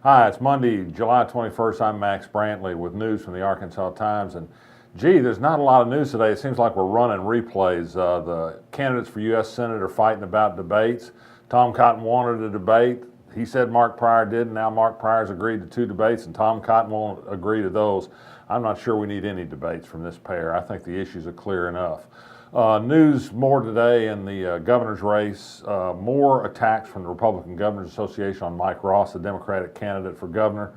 Hi, it's Monday, July 21st. I'm Max Brantley with news from the Arkansas Times. And gee, there's not a lot of news today. It seems like we're running replays. The candidates for U.S. Senate are fighting about debates. Tom Cotton wanted a debate. He said Mark Pryor did, and now Mark Pryor's agreed to two debates, and Tom Cotton won't agree to those. I'm not sure we need any debates from this pair. I think the issues are clear enough. News more today in the governor's race. More attacks from the Republican Governors Association on Mike Ross, the Democratic candidate for governor.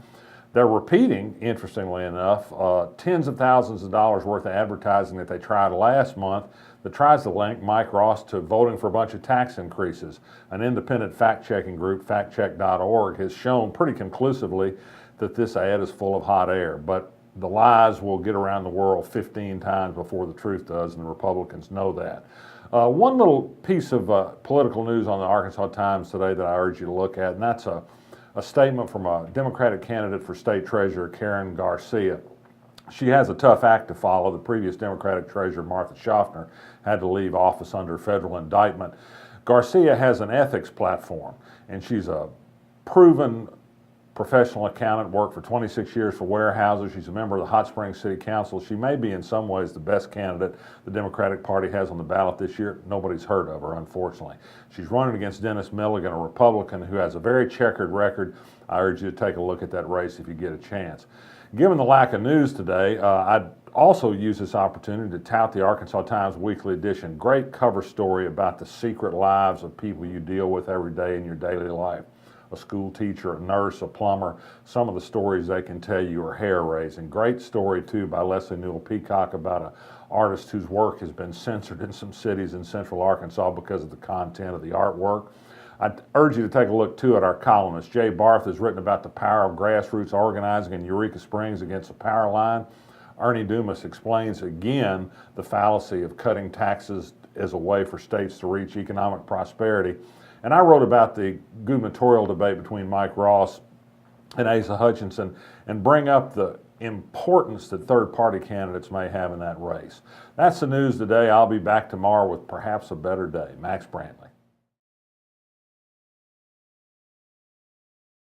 They're repeating, interestingly enough, tens of thousands of dollars worth of advertising that they tried last month that tries to link Mike Ross to voting for a bunch of tax increases. An independent fact-checking group, factcheck.org, has shown pretty conclusively that this ad is full of hot air. But the lies will get around the world 15 times before the truth does, and the Republicans know that. One little piece of political news on the Arkansas Times today that I urge you to look at, and that's a statement from a Democratic candidate for state treasurer, Karen Garcia. She has a tough act to follow. The previous Democratic treasurer, Martha Schaffner, had to leave office under federal indictment. Garcia has an ethics platform, and she's a proven professional accountant, worked for 26 years for Weyerhaeuser. She's a member of the Hot Springs City Council. She may be in some ways the best candidate the Democratic Party has on the ballot this year. Nobody's heard of her, unfortunately. She's running against Dennis Milligan, a Republican who has a very checkered record. I urge you to take a look at that race if you get a chance. Given the lack of news today, I'd also use this opportunity to tout the Arkansas Times Weekly Edition. Great cover story about the secret lives of people you deal with every day in your daily life. A school teacher, a nurse, a plumber. Some of the stories they can tell you are hair-raising. Great story, too, by Leslie Newell Peacock about an artist whose work has been censored in some cities in central Arkansas because of the content of the artwork. I'd urge you to take a look, too, at our columnist. Jay Barth has written about the power of grassroots organizing in Eureka Springs against the power line. Ernie Dumas explains again the fallacy of cutting taxes as a way for states to reach economic prosperity. And I wrote about the gubernatorial debate between Mike Ross and Asa Hutchinson and bring up the importance that third-party candidates may have in that race. That's the news today. I'll be back tomorrow with perhaps a better day. Max Brantley.